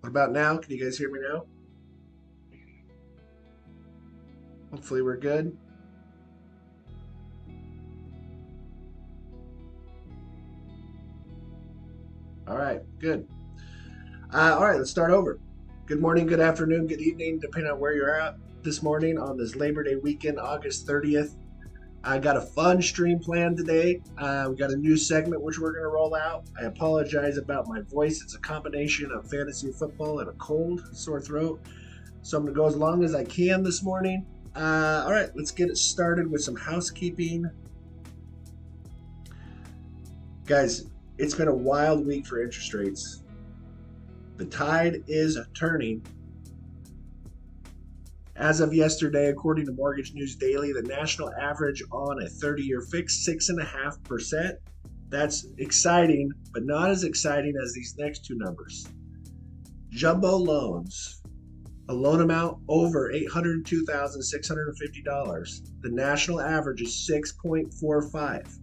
What about now? Can you guys hear me now? Hopefully we're good. All right, good. All right, let's start over. Good morning, good afternoon, good evening, depending on where you're at this morning on this Labor Day weekend, August 30th. I got a fun stream planned today. We got a new segment which we're going to roll out. I apologize about my voice. It's a combination of fantasy football and a cold, sore throat. So I'm going to go as long as I can this morning. All right, let's get it started with some housekeeping. Guys, it's been a wild week for interest rates. The tide is turning. As of yesterday, according to Mortgage News Daily, the national average on a 30-year fix, 6.5%. That's exciting, but not as exciting as these next two numbers. Jumbo loans, a loan amount over $802,650. The national average is 6.45.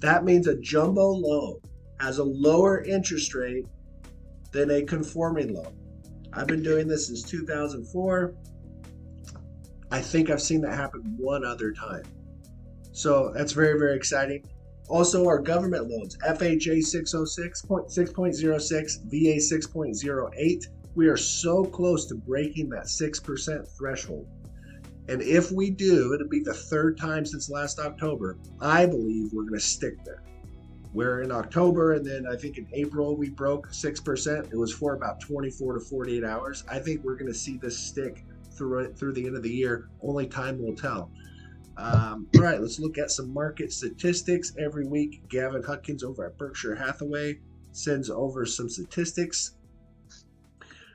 That means a jumbo loan has a lower interest rate than a conforming loan. I've been doing this since 2004. I think I've seen that happen one other time. So that's very, very exciting. Also, our government loans, FHA 606.6.06, VA 6.08. We are so close to breaking that 6% threshold. And if we do, it'll be the third time since last October. I believe we're going to stick there. Where in October and then I think in April we broke 6%. It was for about 24 to 48 hours. I think we're going to see this stick through the end of the year. Only time will tell. All right, let's look at some market statistics. Every week, Gavin Hutkins over at Berkshire Hathaway sends over some statistics.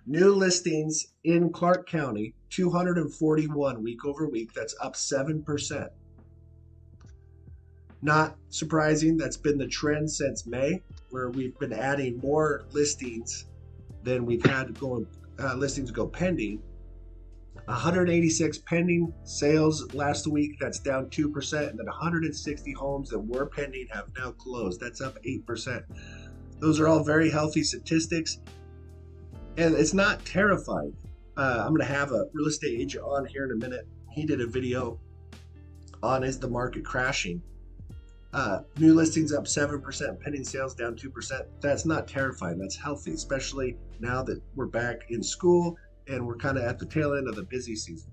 New listings in Clark County, 241 week over week. That's up 7%. Not surprising. That's been the trend since May, where we've been adding more listings than we've had listings go pending. 186 pending sales last week. That's down 2%. And then 160 homes that were pending have now closed. That's up 8%. Those are all very healthy statistics. And it's not terrifying. I'm going to have a real estate agent on here in a minute. He did a video on is the market crashing. New listings up 7%, pending sales down 2%. That's not terrifying. That's healthy, especially now that we're back in school and we're kind of at the tail end of the busy season.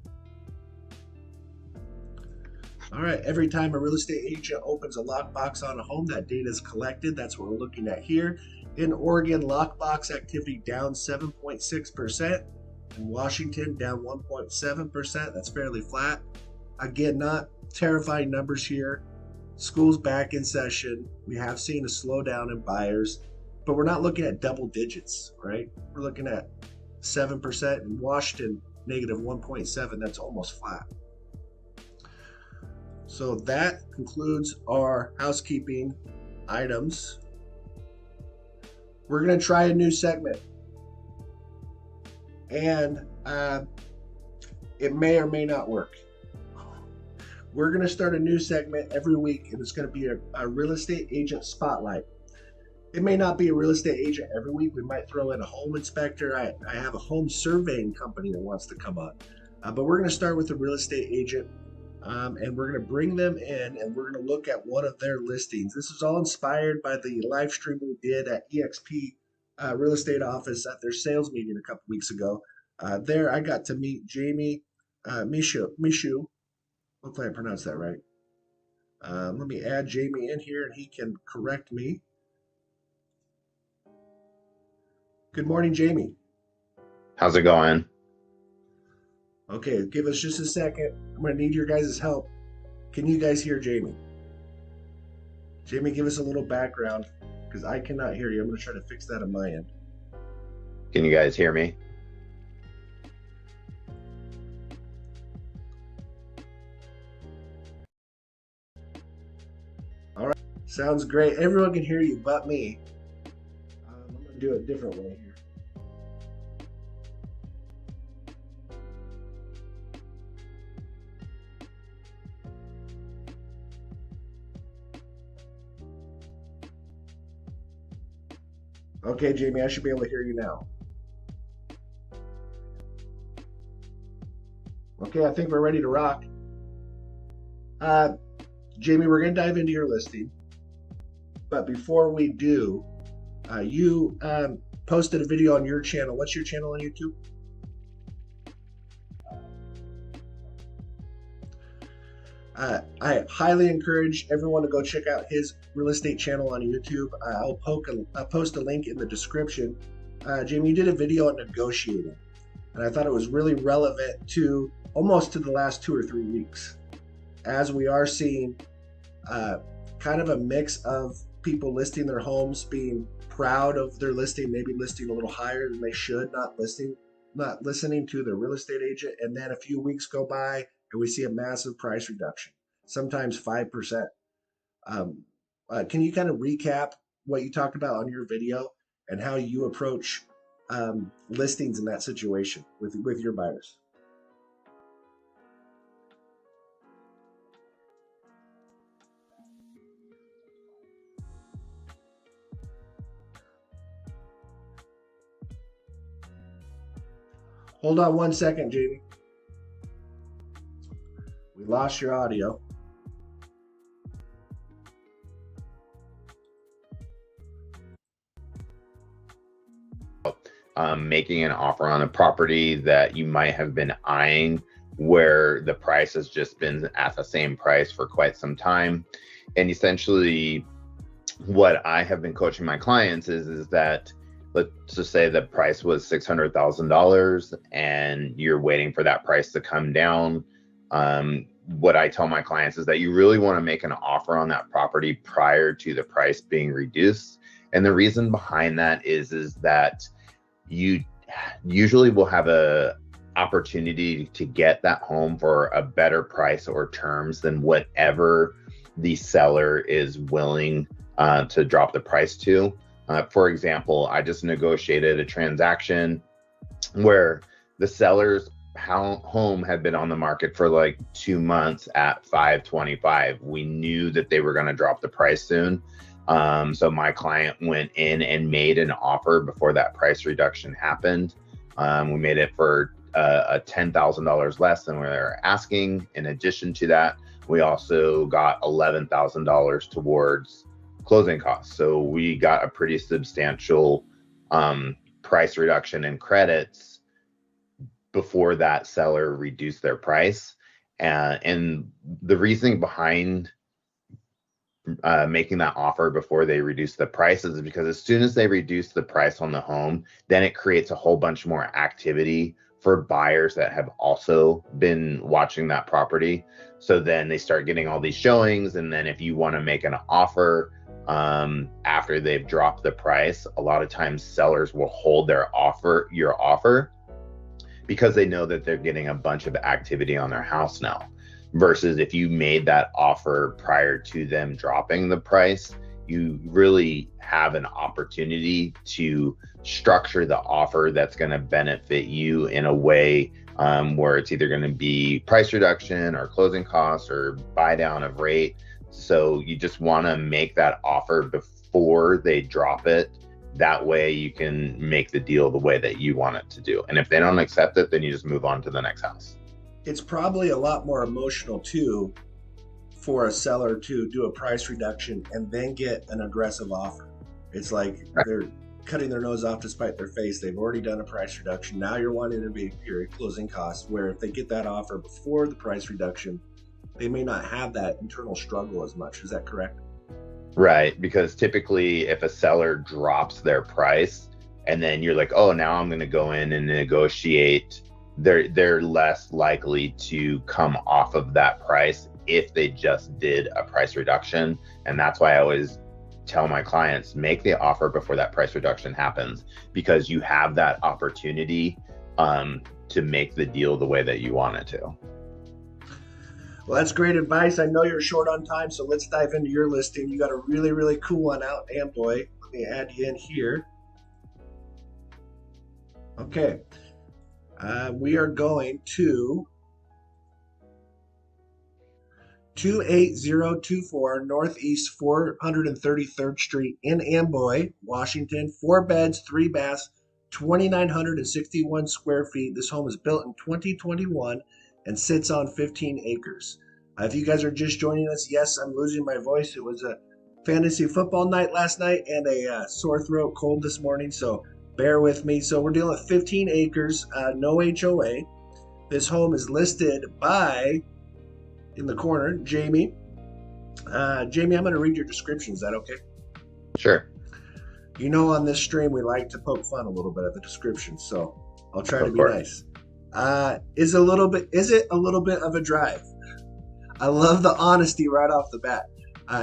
All right, every time a real estate agent opens a lockbox on a home, that data is collected. That's what we're looking at here. In Oregon, lockbox activity down 7.6%. In Washington, down 1.7%. That's fairly flat. Again, not terrifying numbers here. School's back in session. We have seen a slowdown in buyers, but we're not looking at double digits, right? We're looking at 7%. In Washington, negative 1.7. That's almost flat. So that concludes our housekeeping items. We're going to try a new segment. And it may or may not work. We're going to start a new segment every week, and it's going to be a real estate agent spotlight. It may not be a real estate agent every week. We might throw in a home inspector. I have a home surveying company that wants to come on. But we're going to start with a real estate agent, and we're going to bring them in, and we're going to look at one of their listings. This is all inspired by the live stream we did at EXP Real Estate Office at their sales meeting a couple weeks ago. There, I got to meet Jamie Mishu. Hopefully I pronounced that right. Let me add Jamie in here and he can correct me. Good morning, Jamie. How's it going? Okay, give us just a second. I'm going to need your guys' help. Can you guys hear Jamie? Jamie, give us a little background because I cannot hear you. I'm going to try to fix that on my end. Can you guys hear me? All right, sounds great. Everyone can hear you but me. I'm going to do it a different way here. Okay, Jamie, I should be able to hear you now. Okay, I think we're ready to rock. Uh, Jamie, we're going to dive into your listing. But before we do, you posted a video on your channel. What's your channel on YouTube? I highly encourage everyone to go check out his real estate channel on YouTube. I'll post a link in the description. Jamie, you did a video on negotiating, and I thought it was really relevant to almost to the last 2 or 3 weeks, as we are seeing kind of a mix of people listing their homes, being proud of their listing, maybe listing a little higher than they should, not listening to their real estate agent, and then a few weeks go by and we see a massive price reduction, sometimes 5%. Can you kind of recap what you talked about on your video and how you approach listings in that situation with your buyers? Hold on 1 second, Jamie. We lost your audio. Making an offer on a property that you might have been eyeing where the price has just been at the same price for quite some time. And essentially what I have been coaching my clients is that, let's just say the price was $600,000 and you're waiting for that price to come down. What I tell my clients is that you really want to make an offer on that property prior to the price being reduced. And the reason behind that is that you usually will have a opportunity to get that home for a better price or terms than whatever the seller is willing to drop the price to. For example, I just negotiated a transaction where the seller's home had been on the market for like 2 months at $525. We knew that they were going to drop the price soon. So my client went in and made an offer before that price reduction happened. We made it for a $10,000 less than we were asking. In addition to that, we also got $11,000 towards closing costs. So we got a pretty substantial price reduction in credits before that seller reduced their price. And the reasoning behind making that offer before they reduce the prices is because as soon as they reduce the price on the home, then it creates a whole bunch more activity for buyers that have also been watching that property. So then they start getting all these showings. And then if you want to make an offer after they've dropped the price, a lot of times sellers will hold your offer because they know that they're getting a bunch of activity on their house now. Versus if you made that offer prior to them dropping the price, you really have an opportunity to structure the offer that's going to benefit you in a way where it's either going to be price reduction or closing costs or buy down of rate. So you just want to make that offer before they drop it. That way you can make the deal the way that you want it to do. And if they don't accept it, then you just move on to the next house. It's probably a lot more emotional too for a seller to do a price reduction and then get an aggressive offer. It's like they're cutting their nose off to spite their face. They've already done a price reduction. Now you're wanting to be your closing costs, where if they get that offer before the price reduction, they may not have that internal struggle as much. Is that correct? Right, because typically if a seller drops their price and then you're like, oh, now I'm going to go in and negotiate, they're less likely to come off of that price if they just did a price reduction. And that's why I always tell my clients, make the offer before that price reduction happens, because you have that opportunity to make the deal the way that you want it to. Well, that's great advice. I know you're short on time, so let's dive into your listing. You got a really, really cool one out, Amboy. Let me add you in here. Okay. We are going to 28024 Northeast 433rd Street in Amboy, Washington. 4 beds, 3 baths, 2,961 square feet. This home is built in 2021, and sits on 15 acres. If you guys are just joining us, yes, I'm losing my voice. It was a fantasy football night last night and a sore throat cold this morning, so bear with me. So we're dealing with 15 acres, no HOA. This home is listed by, in the corner, Jamie. Jamie, I'm going to read your description. Is that okay? Sure. You know, on this stream, we like to poke fun a little bit at the description, so I'll try to be course. nice. Is it a little bit of a drive? I love the honesty right off the bat.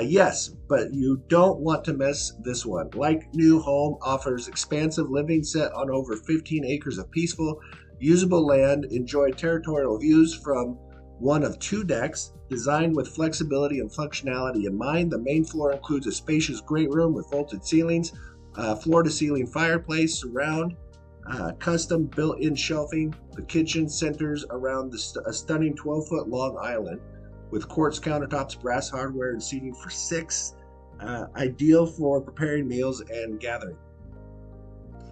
Yes, but you don't want to miss this one. Like new home offers expansive living set on over 15 acres of peaceful, usable land. Enjoy territorial views from one of 2 decks. Designed with flexibility and functionality in mind, the main floor includes a spacious great room with vaulted ceilings, floor-to-ceiling fireplace, surround, custom built-in shelving. The kitchen centers around a stunning 12-foot long island with quartz countertops, brass hardware, and seating for 6. Ideal for preparing meals and gathering.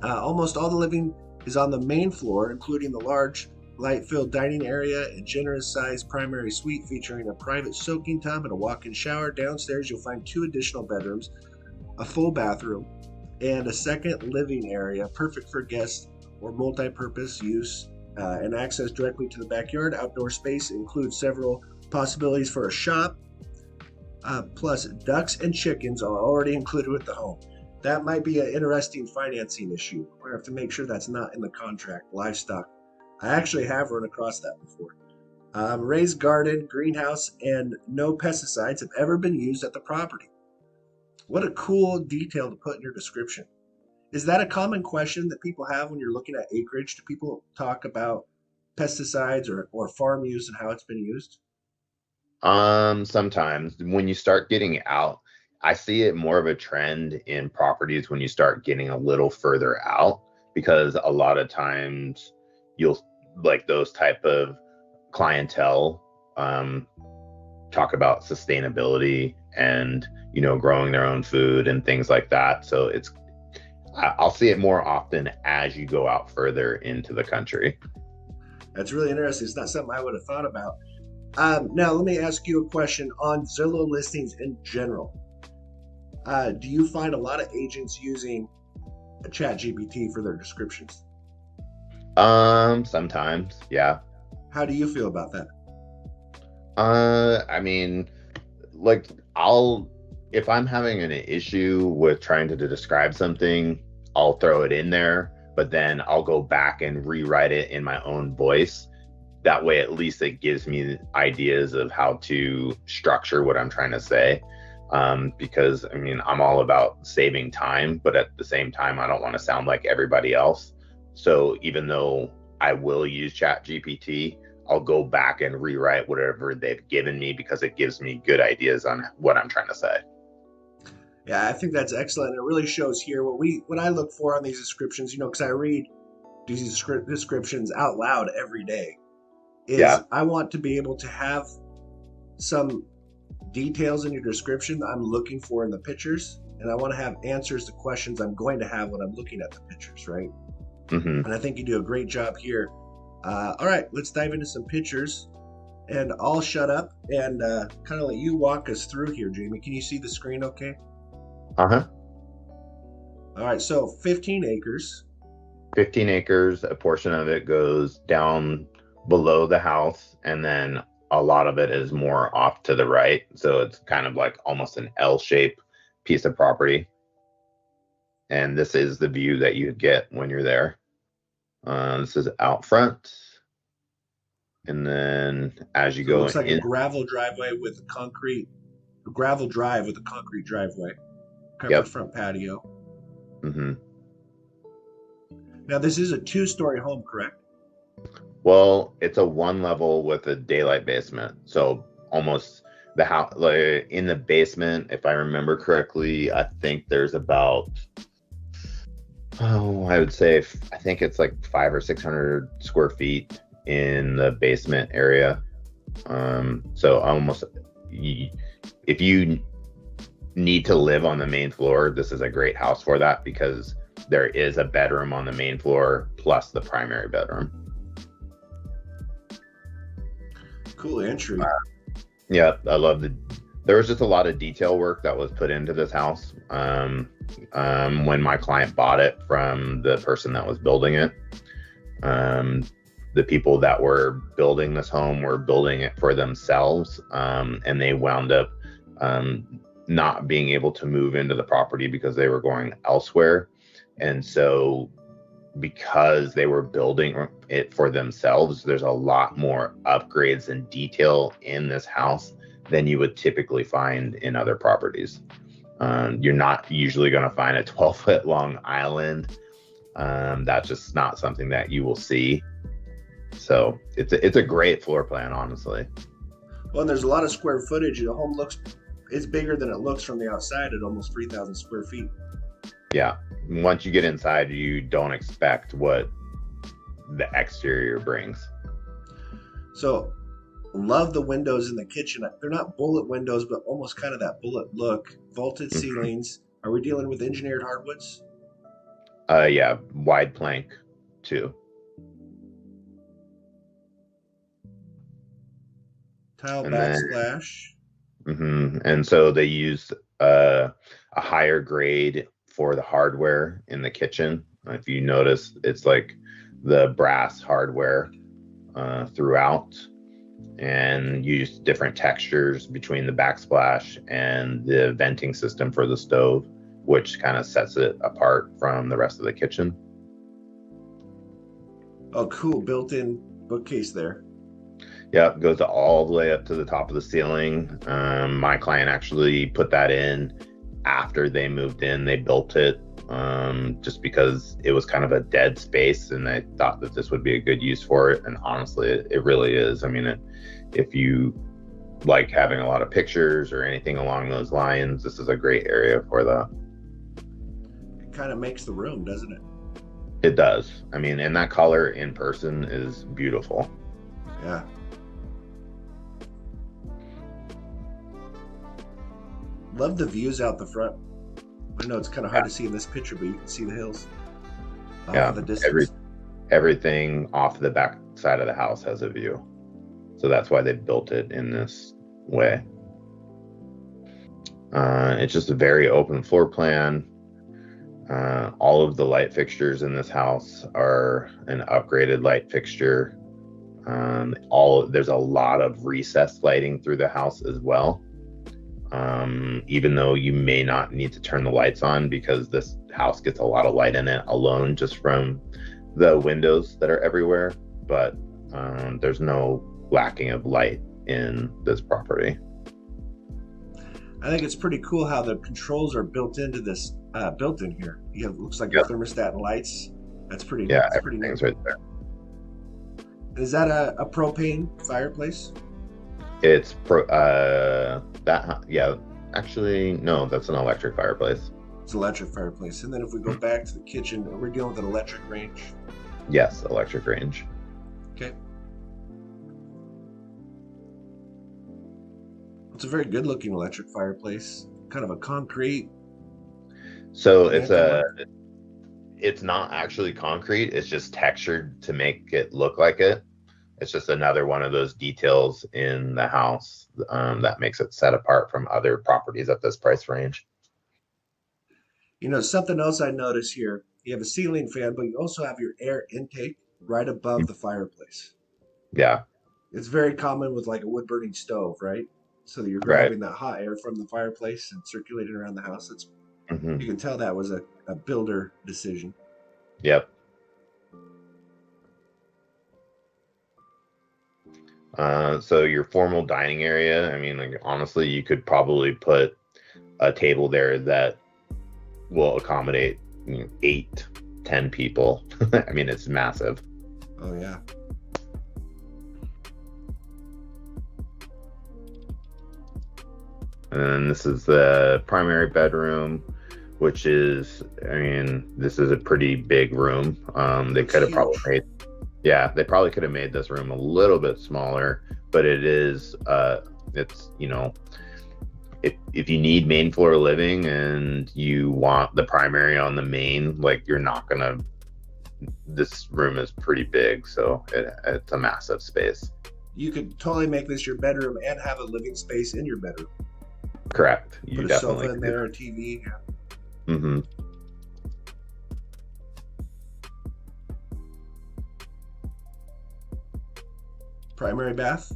Almost all the living is on the main floor, including the large light-filled dining area and generous-sized primary suite featuring a private soaking tub and a walk-in shower. Downstairs, you'll find 2 additional bedrooms, a full bathroom, and a second living area, perfect for guests or multi-purpose use, and access directly to the backyard. Outdoor space includes several possibilities for a shop, plus ducks and chickens are already included with the home. That might be an interesting financing issue. We have to make sure that's not in the contract. Livestock. I actually have run across that before. Raised garden, greenhouse, and no pesticides have ever been used at the property. What a cool detail to put in your description. Is that a common question that people have when you're looking at acreage? Do people talk about pesticides or farm use and how it's been used? Sometimes when you start getting out, I see it more of a trend in properties when you start getting a little further out, because a lot of times you'll, like, those type of clientele talk about sustainability and, you know, growing their own food and things like that. So I'll see it more often as you go out further into the country. That's really interesting. It's not something I would have thought about. Now, let me ask you a question on Zillow listings in general. Do you find a lot of agents using a ChatGPT for their descriptions? Sometimes, yeah. How do you feel about that? I mean, like, if I'm having an issue with trying to describe something, I'll throw it in there, but then I'll go back and rewrite it in my own voice. That way, at least it gives me ideas of how to structure what I'm trying to say. Because, I mean, I'm all about saving time, but at the same time, I don't want to sound like everybody else. So even though I will use ChatGPT, I'll go back and rewrite whatever they've given me because it gives me good ideas on what I'm trying to say. Yeah, I think that's excellent. It really shows here what I look for on these descriptions, you know, because I read these descriptions out loud every day. I want to be able to have some details in your description that I'm looking for in the pictures, and I want to have answers to questions I'm going to have when I'm looking at the pictures, right? Mm-hmm. And I think you do a great job here. All right, let's dive into some pictures, and I'll shut up and kind of let you walk us through here, Jamie. Can you see the screen okay? Uh-huh. All right, so 15 acres. 15 acres, a portion of it goes down below the house, and then a lot of it is more off to the right. So it's kind of like almost an L-shaped piece of property. And this is the view that you get when you're there. This is out front. And then as you go in, it looks like a gravel driveway with a concrete driveway. Covered front patio. Mm-hmm. Now this is a 2-story home, correct? Well, it's a 1 level with a daylight basement. So almost the house, like in the basement, if I remember correctly, I think there's about, I would say, I think it's like 500 or 600 square feet in the basement area. So almost, if you need to live on the main floor, this is a great house for that, because there is a bedroom on the main floor plus the primary bedroom. Cool entry. Yeah, I love there was just a lot of detail work that was put into this house. When my client bought it from the person that was building it, the people that were building this home were building it for themselves, and they wound up not being able to move into the property because they were going elsewhere. And so because they were building it for themselves, there's a lot more upgrades and detail in this house than you would typically find in other properties. You're not usually going to find a 12-foot long island. That's just not something that you will see. So it's a great floor plan, honestly. Well, and there's a lot of square footage. The home it's bigger than it looks from the outside at almost 3,000 square feet. Yeah. Once you get inside, you don't expect what the exterior brings. So, love the windows in the kitchen. They're not bullet windows, but almost kind of that bullet look. Vaulted ceilings. Are we dealing with engineered hardwoods? Yeah, wide plank too. Tile And backsplash. And so they used a higher grade for the hardware in the kitchen. If you notice, it's like the brass hardware throughout, and used different textures between the backsplash and the venting system for the stove, which kind of sets it apart from the rest of the kitchen. Oh, cool. Built-in bookcase there. Yep, goes all the way up to the top of the ceiling. My client actually put that in after they moved in. They built it just because it was kind of a dead space, and they thought that this would be a good use for it. And honestly, it really is. I mean, if you like having a lot of pictures or anything along those lines, this is a great area for that. It kind of makes the room, doesn't it? It does. I mean, and that color in person is beautiful. Yeah. Love the views out the front. I know it's kind of hard to see in this picture, but you can see the hills. Yeah, the distance. Everything off the back side of the house has a view. So that's why they built it in this way. It's just a very open floor plan. All of the light fixtures in this house are an upgraded light fixture. There's a lot of recessed lighting through the house as well. Even though you may not need to turn the lights on, because this house gets a lot of light in it alone just from the windows that are everywhere, but there's no lacking of light in this property. I think it's pretty cool how the controls are built into this, built in here. You have, looks like a thermostat and lights. That's pretty. Yeah, that's pretty everything's neat. right there. Is that a propane fireplace? It's actually no, that's an electric fireplace. It's an electric fireplace. And then if we go back to the kitchen, we're dealing with an electric range. Yes, electric range. Okay. It's a very good looking electric fireplace. Kind of a concrete. So it's not actually concrete, it's just textured to make it look like it. It's just another one of those details in the house that makes it set apart from other properties at this price range. You know, something else I notice here, you have a ceiling fan, but you also have your air intake right above the fireplace. Yeah. It's very common with like a wood burning stove, right? So that you're grabbing that hot air from the fireplace and circulating around the house. It's You can tell that was a builder decision. Yep. So your formal dining area, I mean, like, honestly, you could probably put a table there that will accommodate 8, 10 people. I mean, it's massive. Oh, yeah. And then this is the primary bedroom, which is, I mean, this is a pretty big room. They could have probably made this room a little bit smaller, but it is, it's, if you need main floor living and you want the primary on the main, like, this room is pretty big, so it's a massive space. You could totally make this your bedroom and have a living space in your bedroom. Correct. You Put a definitely sofa in could do there, a that. TV. Mm-hmm. Primary bath.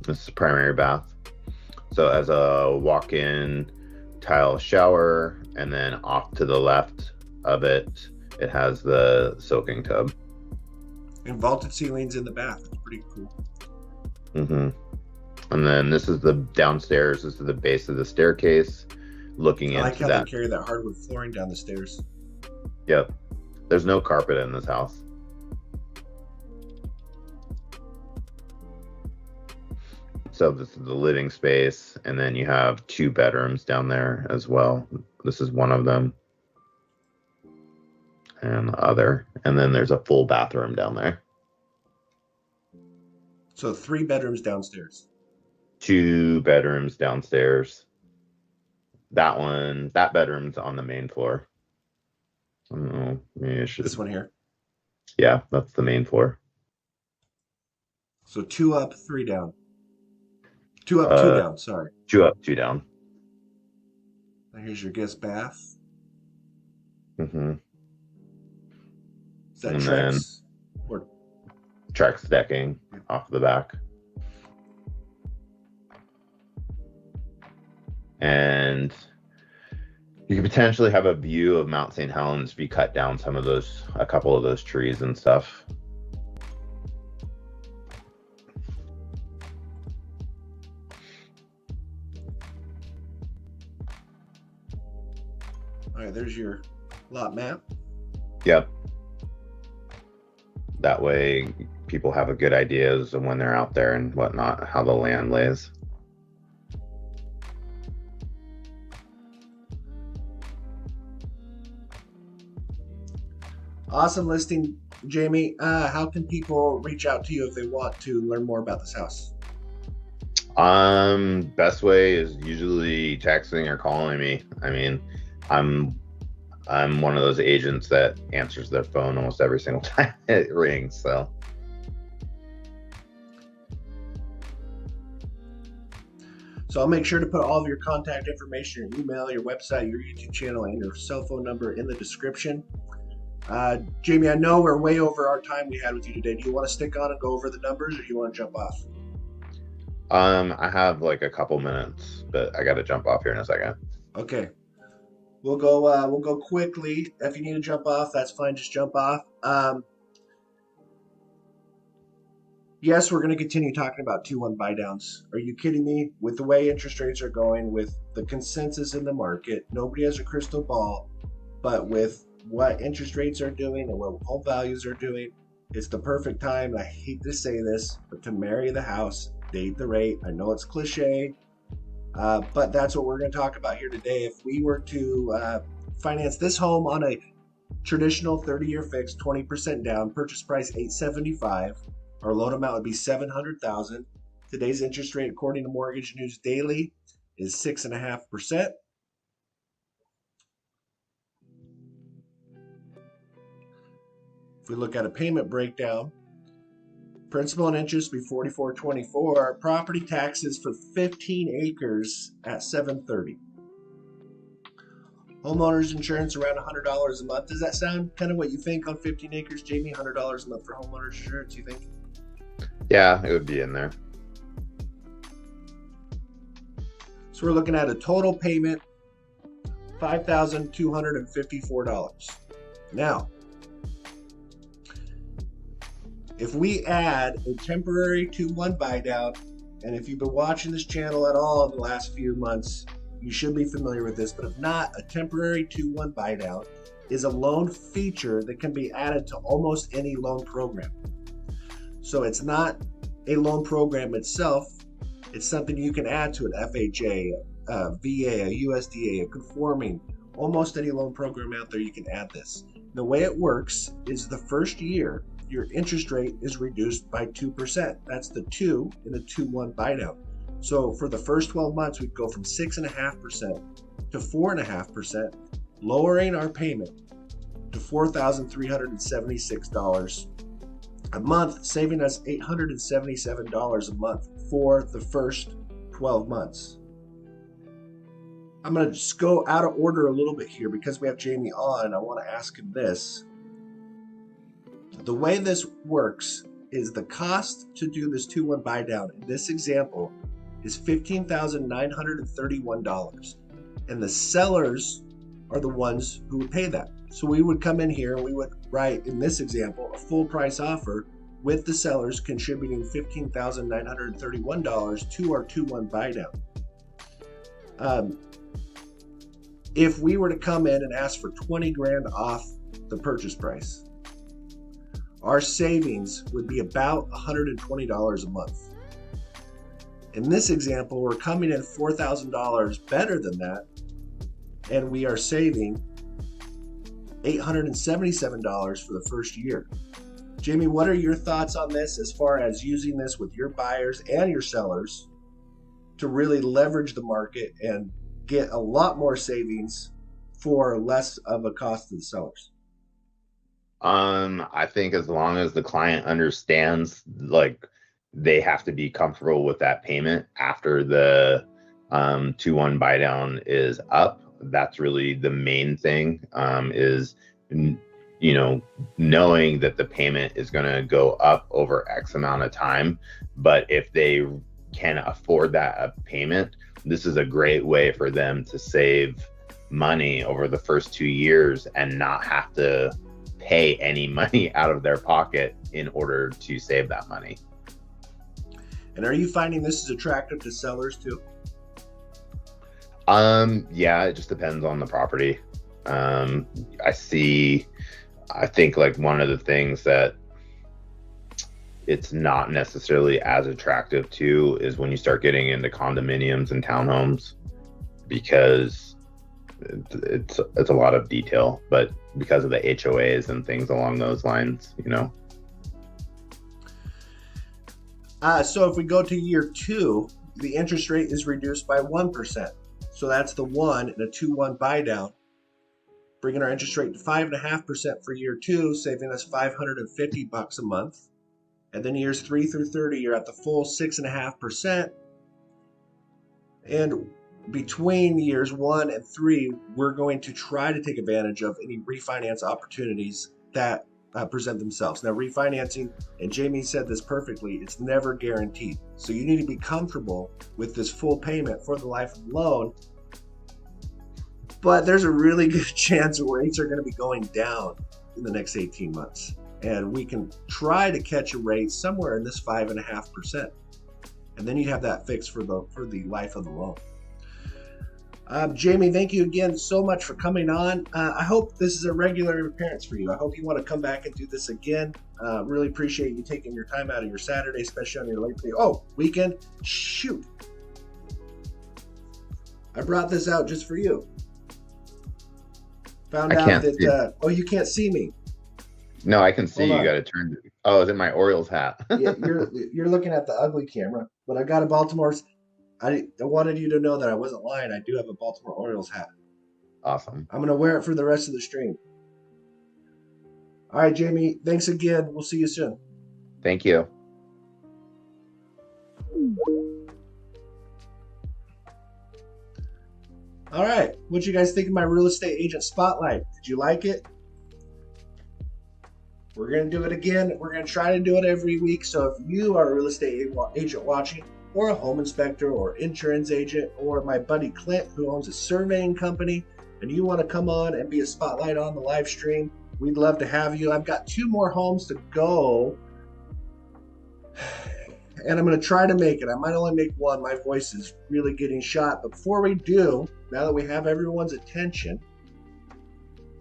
This is the primary bath. So as a walk-in tile shower, and then off to the left of it, it has the soaking tub. And vaulted ceilings in the bath. It's pretty cool. Mm-hmm. And then this is the downstairs. This is the base of the staircase, looking I like into how that. they carry that hardwood flooring down the stairs. Yep. There's no carpet in this house. So this is the living space, and then you have 2 bedrooms down there as well. This is one of them, and the other. And then there's a full bathroom down there. So 3 bedrooms downstairs. 2 bedrooms downstairs. That bedroom's on the main floor. I don't know, maybe I should. This one here. Yeah, that's the main floor. So 2 up, 3 down. 2 up, 2 down. Sorry. 2 up, 2 down. Now here's your guest bath. Mm-hmm. Is that And Trex? Or Trex decking off the back. And you could potentially have a view of Mount St. Helens if you cut down a couple of those trees and stuff. all right, there's your lot map. Yep. That way people have a good ideas of when they're out there and whatnot, how the land lays. Awesome listing, Jamie. How can people reach out to you if they want to learn more about this house? Best way is usually texting or calling me. I mean, I'm one of those agents that answers their phone almost every single time it rings. So I'll make sure to put all of your contact information, your email, your website, your YouTube channel, and your cell phone number in the description. Jamie, I know we're way over our time we had with you today. Do you want to stick on and go over the numbers, or do you want to jump off? I have like a couple minutes, but I got to jump off here in a second. Okay. We'll go quickly. If you need to jump off, that's fine. Just jump off. Yes, we're going to continue talking about 2-1 buy downs. Are you kidding me? With the way interest rates are going, with the consensus in the market, nobody has a crystal ball, but with what interest rates are doing and what home values are doing, it's the perfect time. And I hate to say this, but to marry the house, date the rate. I know it's cliche, but that's what we're going to talk about here today. If we were to finance this home on a traditional 30-year fixed, 20% down, purchase price $875, our loan amount would be $700,000. Today's interest rate, according to Mortgage News Daily, is 6.5%. If we look at a payment breakdown, principal and interest be $44.24. Property taxes for 15 acres at $730. Homeowners insurance around $100 a month. Does that sound kind of what you think on 15 acres, Jamie? $100 a month for homeowners insurance, you think? Yeah, it would be in there. So we're looking at a total payment $5,254. Now, if we add a temporary 2-1 buy down, and if you've been watching this channel at all in the last few months, you should be familiar with this, but if not, a temporary 2-1 buy down is a loan feature that can be added to almost any loan program. So it's not a loan program itself, it's something you can add to an FHA, a VA, a USDA, a conforming, almost any loan program out there, you can add this. The way it works is the first year, your interest rate is reduced by 2%. That's the 2 in a 2-1 buy down. So for the first 12 months, we'd go from 6.5% to 4.5%, lowering our payment to $4,376 a month, saving us $877 a month for the first 12 months. I'm going to just go out of order a little bit here because we have Jamie on. I want to ask him this. The way this works is the cost to do this 2-1 buy down in this example is $15,931. And the sellers are the ones who would pay that. So we would come in here and we would write, in this example, a full price offer with the sellers contributing $15,931 to our 2-1 buy down. If we were to come in and ask for 20 grand off the purchase price, our savings would be about $120 a month. In this example, we're coming in $4,000 better than that, and we are saving $877 for the first year. Jamie, what are your thoughts on this as far as using this with your buyers and your sellers to really leverage the market and get a lot more savings for less of a cost to the sellers? I think as long as the client understands, like, they have to be comfortable with that payment after the 2-1 buy down is up. That's really the main thing, is, knowing that the payment is going to go up over X amount of time. But if they can afford that payment, this is a great way for them to save money over the first 2 years and not have to pay any money out of their pocket in order to save that money. And are you finding this is attractive to sellers too? Yeah, it just depends on the property. I think like one of the things that it's not necessarily as attractive to is when you start getting into condominiums and townhomes, because it's a lot of detail, but because of the HOAs and things along those lines, So if we go to year 2, the interest rate is reduced by 1%. So that's the 1 in a 2-1 buy down, bringing our interest rate to 5.5% for year 2, saving us $550 a month. And then years 3 through 30, you're at the full 6.5%. And between years 1 and 3, we're going to try to take advantage of any refinance opportunities that present themselves. Now, refinancing, and Jamie said this perfectly, it's never guaranteed. So you need to be comfortable with this full payment for the life of the loan. But there's a really good chance rates are going to be going down in the next 18 months. And we can try to catch a rate somewhere in this 5.5%. And then you have that fixed for the life of the loan. Jamie, thank you again so much for coming on. I hope this is a regular appearance for you. I hope you want to come back and do this again. Really appreciate you taking your time out of your Saturday, especially on your late day. Oh, weekend. Shoot. I brought this out just for you. Found out that, you can't see me. No, I can see. You got to turn. Oh, is it my Orioles hat? Yeah, you're looking at the ugly camera, but I got a Baltimore. I wanted you to know that I wasn't lying. I do have a Baltimore Orioles hat. Awesome. I'm going to wear it for the rest of the stream. All right, Jamie, thanks again. We'll see you soon. Thank you. All right. What you guys think of my real estate agent spotlight? Did you like it? We're going to do it again. We're going to try to do it every week. So if you are a real estate agent watching, or a home inspector or insurance agent, or my buddy Clint who owns a surveying company, and you want to come on and be a spotlight on the live stream, we'd love to have you. I've got 2 more homes to go, and I'm going to try to make it. I might only make one. My voice is really getting shot. But before we do, now that we have everyone's attention,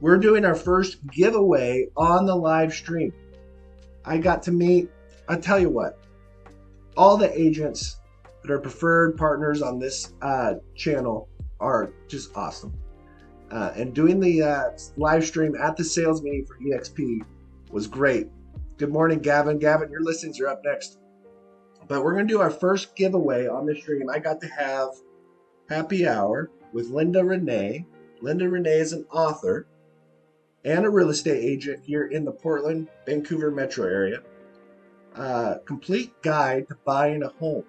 we're doing our first giveaway on the live stream. I got to meet, I tell you what, all the agents that are preferred partners on this channel are just awesome. And doing the live stream at the sales meeting for EXP was great. Good morning, Gavin. Gavin, your listings are up next. But we're going to do our first giveaway on the stream. I got to have happy hour with Linda Renee. Linda Renee is an author and a real estate agent here in the Portland, Vancouver metro area. complete guide to buying a home.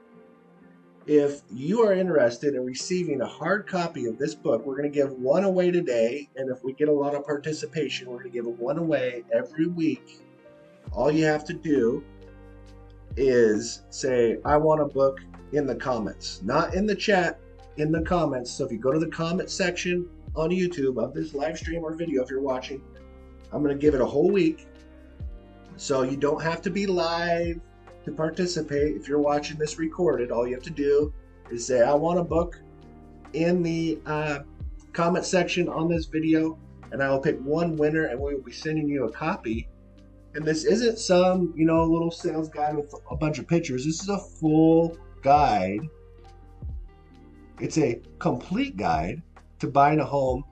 If you are interested in receiving a hard copy of this book, we're going to give one away today. And if we get a lot of participation, we're going to give one away every week. All you have to do is say, I want a book in the comments, not in the chat, in the comments. So if you go to the comment section on YouTube of this live stream or video, if you're watching, I'm going to give it a whole week. So you don't have to be live to participate. If you're watching this recorded, all you have to do is say, I want a book in the comment section on this video, and I will pick one winner, and we will be sending you a copy. And this isn't some, little sales guide with a bunch of pictures. This is a full guide. It's a complete guide to buying a home,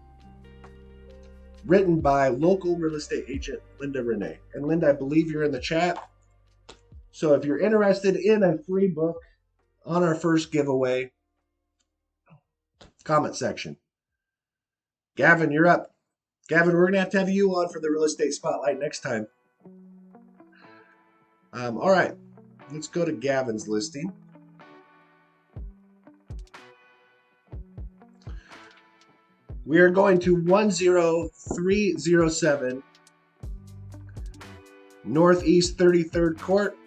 written by local real estate agent Linda Renee. And Linda, I believe you're in the chat. So if you're interested in a free book on our first giveaway, comment section. Gavin, you're up. Gavin, we're going to have you on for the real estate spotlight next time. All right, let's go to Gavin's listing. We are going to 10307 Northeast 33rd Court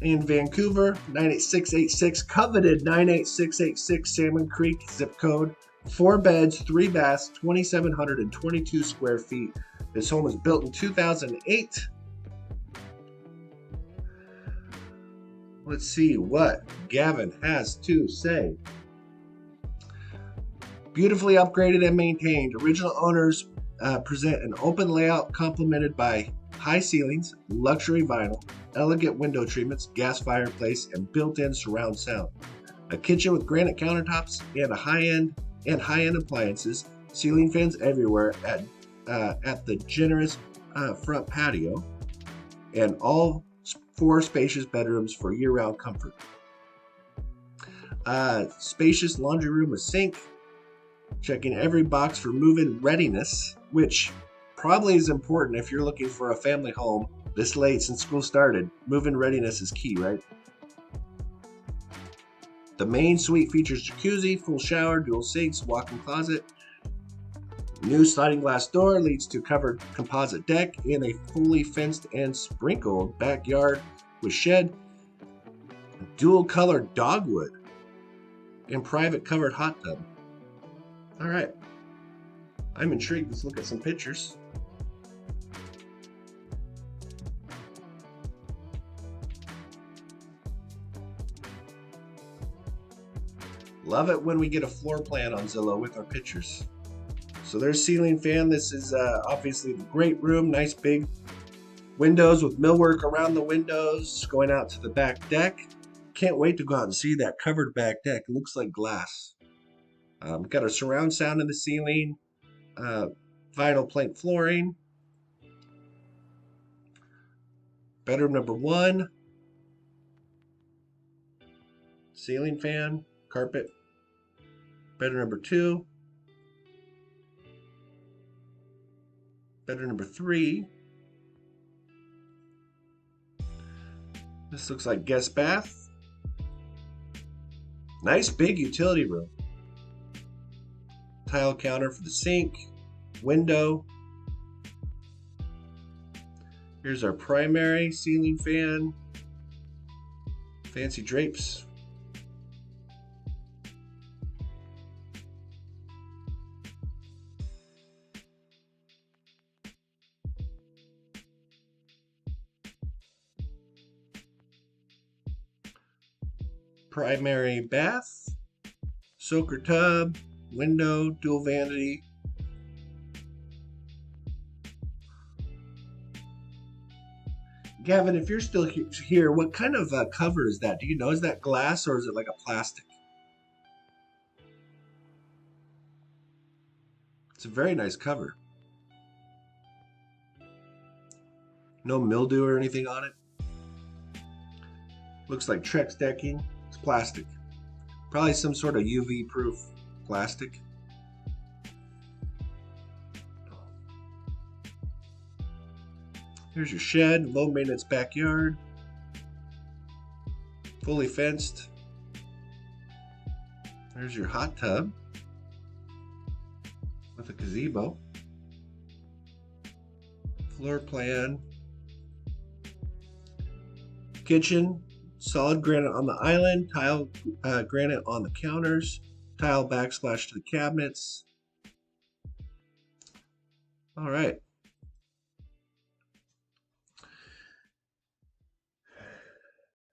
in Vancouver, 98686, coveted 98686 Salmon Creek, zip code, 4 beds, 3 baths, 2,722 square feet. This home was built in 2008. Let's see what Gavin has to say. Beautifully upgraded and maintained. Original owners present an open layout complemented by high ceilings, luxury vinyl, elegant window treatments, gas fireplace, and built-in surround sound. A kitchen with granite countertops and high-end appliances. Ceiling fans everywhere at the generous front patio, and all 4 spacious bedrooms for year-round comfort. Spacious laundry room with sink. Checking every box for move-in readiness, which probably is important if you're looking for a family home this late since school started. Move-in readiness is key, right? The main suite features jacuzzi, full shower, dual sinks, walk-in closet. New sliding glass door leads to covered composite deck in a fully fenced and sprinkled backyard with shed, dual colored dogwood, and private covered hot tub. All right, I'm intrigued. Let's look at some pictures. Love it when we get a floor plan on Zillow with our pictures. So there's ceiling fan. This is obviously the great room. Nice big windows with millwork around the windows going out to the back deck. Can't wait to go out and see that covered back deck. It looks like glass. Got a surround sound in the ceiling, vinyl plank flooring. Bedroom number 1, ceiling fan, carpet. Bedroom number 2. Bedroom number 3. This looks like guest bath. Nice big utility room. Tile counter for the sink, window. Here's our primary ceiling fan. Fancy drapes. Primary bath, soaker tub, window, dual vanity. Gavin, if you're still here, what kind of cover is that? Do you know? Is that glass or is it like a plastic? It's a very nice cover. No mildew or anything on it. Looks like Trex decking. It's plastic. Probably some sort of UV proof plastic. Here's your shed, low maintenance backyard. fully fenced. There's your hot tub with a gazebo. Floor plan. Kitchen, solid granite on the island, tile granite on the counters, tile backsplash to the cabinets. All right.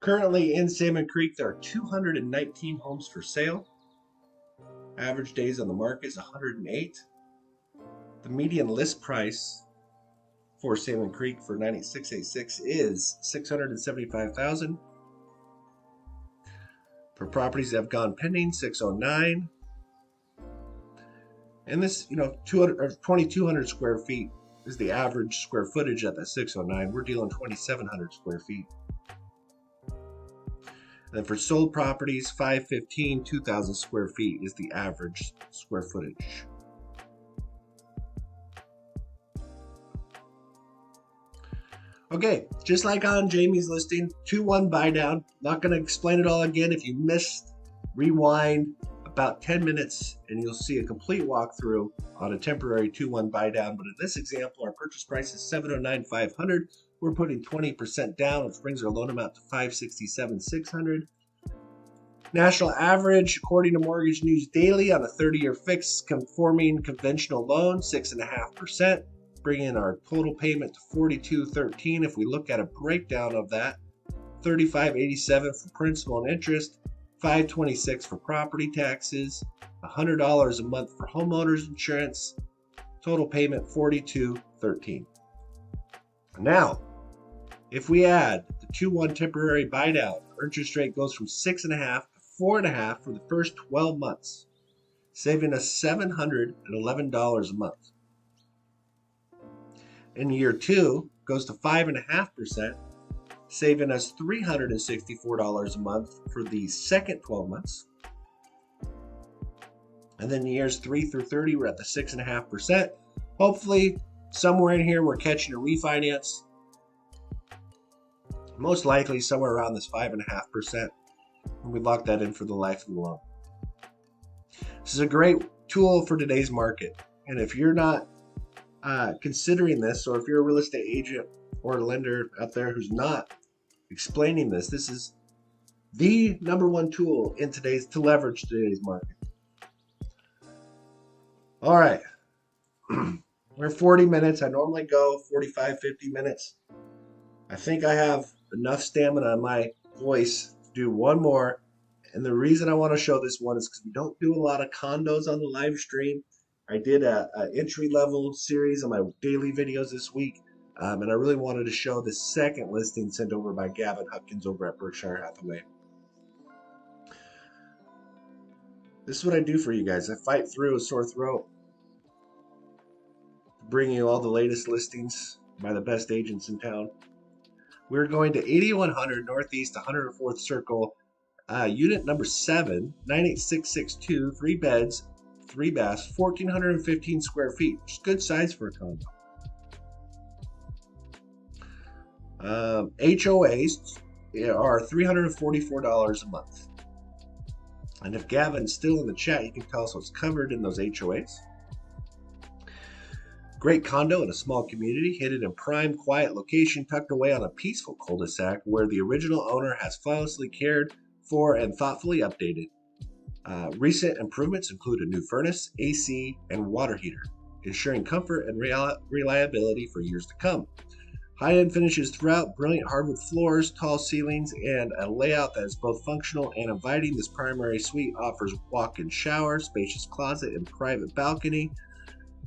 Currently in Salmon Creek, there are 219 homes for sale. Average days on the market is 108. The median list price for Salmon Creek for 9686 is $675,000. For properties that have gone pending, 609. And this, 200 or 2,200 square feet is the average square footage at the 609. We're dealing 2,700 square feet. And then for sold properties, 515, 2,000 square feet is the average square footage. Okay, just like on Jamie's listing, 2-1 buy down. Not going to explain it all again. If you missed, rewind about 10 minutes and you'll see a complete walkthrough on a temporary 2-1 buy down. But in this example, our purchase price is $709,500. We're putting 20% down, which brings our loan amount to $567,600. National average, according to Mortgage News Daily, on a 30-year fixed conforming conventional loan, 6.5%. Bringing our total payment to $4213. If we look at a breakdown of that, $3587 for principal and interest, $526 for property taxes, $100 a month for homeowners insurance, total payment $4213. Now, if we add the 2-1 temporary buy down, our interest rate goes from 6.5 to 4.5 for the first 12 months, saving us $711 a month. In year 2, goes to 5.5%, saving us $364 a month for the second 12 months. And then years 3 through 30, we're at the 6.5%. Hopefully, somewhere in here, we're catching a refinance. Most likely, somewhere around this 5.5%. And we lock that in for the life of the loan. This is a great tool for today's market. And if you're not considering this, or if you're a real estate agent or a lender out there who's not explaining this, this is the #1 tool in to leverage today's market. All right. We're 40 minutes. I normally go 45, 50 minutes. I think I have enough stamina in my voice to do one more. And the reason I want to show this one is because we don't do a lot of condos on the live stream. I did a entry-level series on my daily videos this week, and I really wanted to show the second listing sent over by Gavin Hopkins over at Berkshire Hathaway. This is what I do for you guys. I fight through a sore throat, bringing you all the latest listings by the best agents in town. We're going to 8100 Northeast 104th Circle, unit number 7, 98662, 3 beds, 3 baths, 1,415 square feet, which is good size for a condo. HOAs are $344 a month. And if Gavin's still in the chat, you can tell us what's covered in those HOAs. Great condo in a small community, hidden in prime, quiet location, tucked away on a peaceful cul-de-sac where the original owner has flawlessly cared for and thoughtfully updated. Recent improvements include a new furnace, AC, and water heater, ensuring comfort and reliability for years to come. High-end finishes throughout, brilliant hardwood floors, tall ceilings, and a layout that is both functional and inviting. This primary suite offers walk-in shower, spacious closet, and private balcony.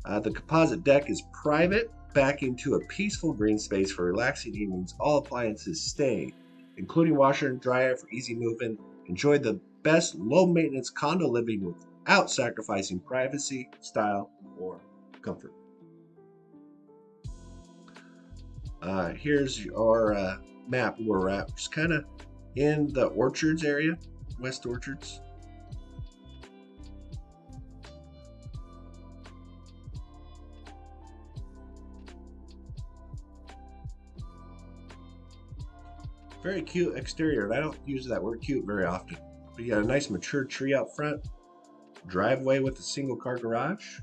The composite deck is private, backing to a peaceful green space for relaxing evenings. All appliances stay, including washer and dryer for easy movement. Enjoy the best low-maintenance condo living without sacrificing privacy, style, or comfort. Here's our map where we're at. Just kind of in the Orchards area, West Orchards. Very cute exterior, and I don't use that word cute very often. But you got a nice mature tree out front, driveway with a single car garage.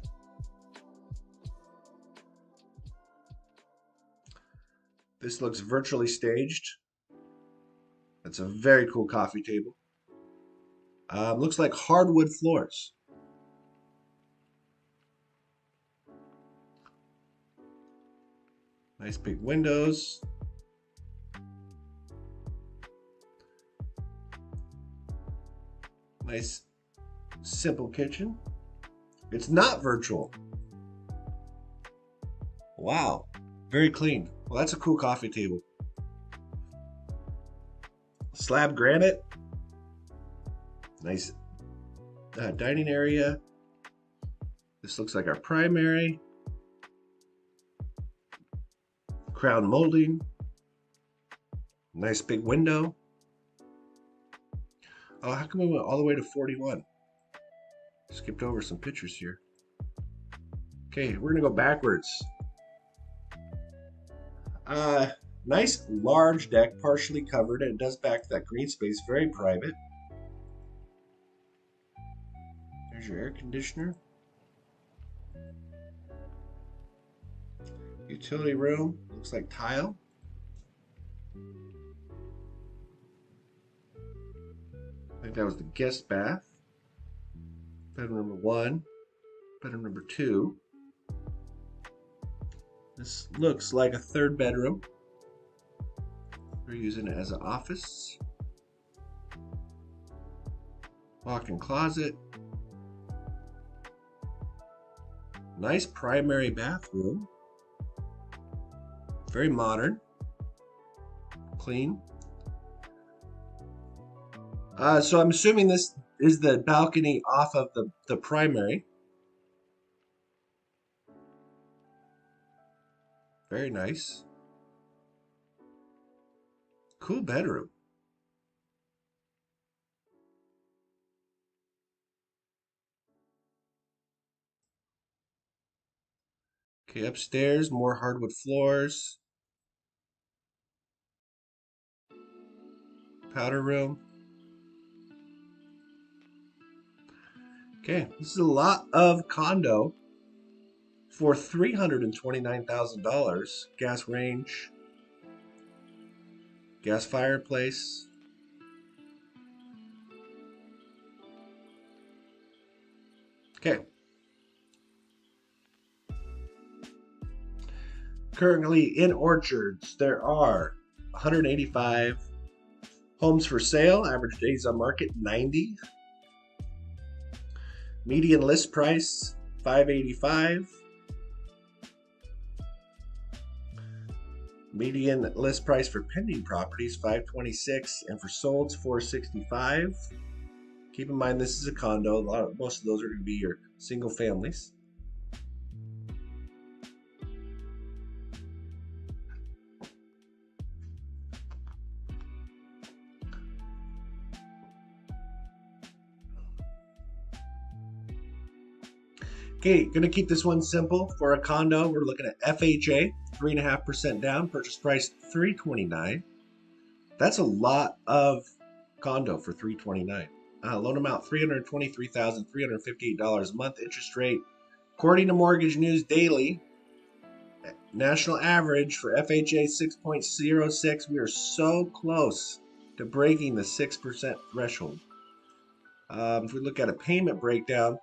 This looks virtually staged. That's a very cool coffee table. Looks like hardwood floors. Nice big windows. Nice simple kitchen. It's not virtual. Wow. Very clean. Well, that's a cool coffee table. Slab granite. Nice dining area. This looks like our primary. Crown molding. Nice big window. Oh, how come we went all the way to 41? Skipped over some pictures here. Okay, we're gonna go backwards. Nice large deck, partially covered, and it does back to that green space, very private. There's your air conditioner. Utility room, looks like tile. I think that was the guest bath. Bedroom number 1, bedroom number 2. This looks like a 3rd bedroom. We're using it as an office. Walk-in closet. Nice primary bathroom. Very modern. Clean. So I'm assuming this is the balcony off of the primary. Very nice. Cool bedroom. Okay, upstairs, more hardwood floors. Powder room. Okay, this is a lot of condo for $329,000. Gas range, gas fireplace. Okay. Currently in Orchards, there are 185 homes for sale. Average days on market 90. Median list price $585. Median list price for pending properties $526, and for solds $465. Keep in mind this is a condo. Most of those are going to be your single families. Okay, gonna keep this one simple. For a condo, we're looking at FHA, 3.5% down, purchase price $329. That's a lot of condo for $329. Loan amount $323,358 a month. Interest rate, according to Mortgage News Daily, national average for FHA 6.06. We are so close to breaking the 6% threshold. If we look at a payment breakdown,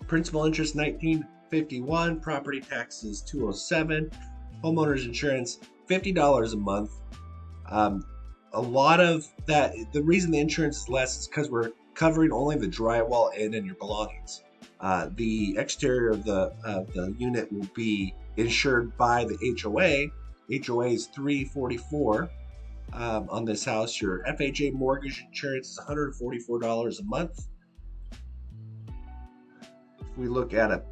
principal interest $19.51, property taxes $207, homeowners insurance $50 a month. A lot of that, the reason the insurance is less is because we're covering only the drywall and your belongings. The exterior of the unit will be insured by the HOA. HOA is $344 on this house. Your FHA mortgage insurance is $144 a month. If we look at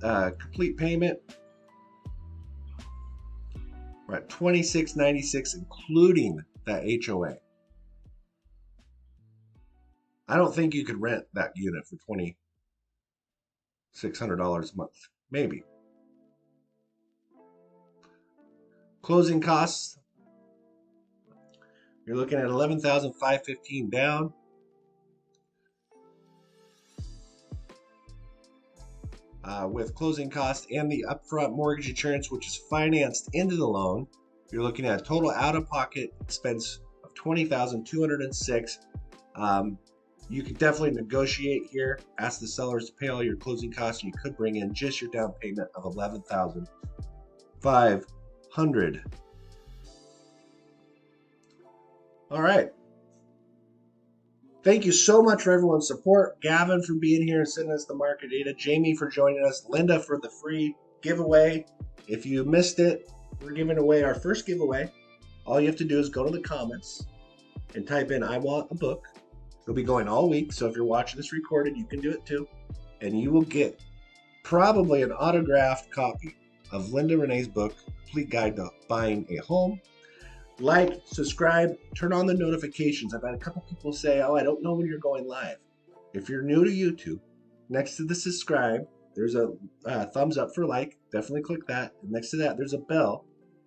a complete payment, we're at $26.96, including that HOA. I don't think you could rent that unit for $2,600 a month. Maybe. Closing costs. You're looking at $11,515 down. With closing costs and the upfront mortgage insurance, which is financed into the loan, you're looking at a total out-of-pocket expense of $20,206. You can definitely negotiate here. Ask the sellers to pay all your closing costs, and you could bring in just your down payment of $11,500. All right. Thank you so much for everyone's support. Gavin for being here and sending us the market data. Jamie for joining us. Linda for the free giveaway. If you missed it, we're giving away our first giveaway. All you have to do is go to the comments and type in "I want a book." It'll be going all week, so if you're watching this recorded, you can do it too. And you will get probably an autographed copy of Linda Renee's book, Complete Guide to Buying a Home. Like, subscribe, turn on the notifications. I've had a couple people say, "Oh, I don't know when you're going live." If you're new to YouTube, next to the subscribe, there's a thumbs up for like. Definitely click that. And next to that, there's a bell,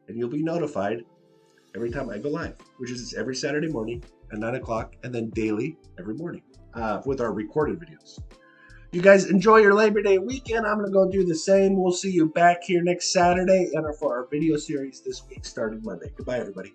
and you'll be notified every time I go live, which is every Saturday morning at 9 o'clock, and then daily every morning with our recorded videos. You guys enjoy your Labor Day weekend. I'm going to go do the same. We'll see you back here next Saturday and for our video series this week starting Monday. Goodbye, everybody.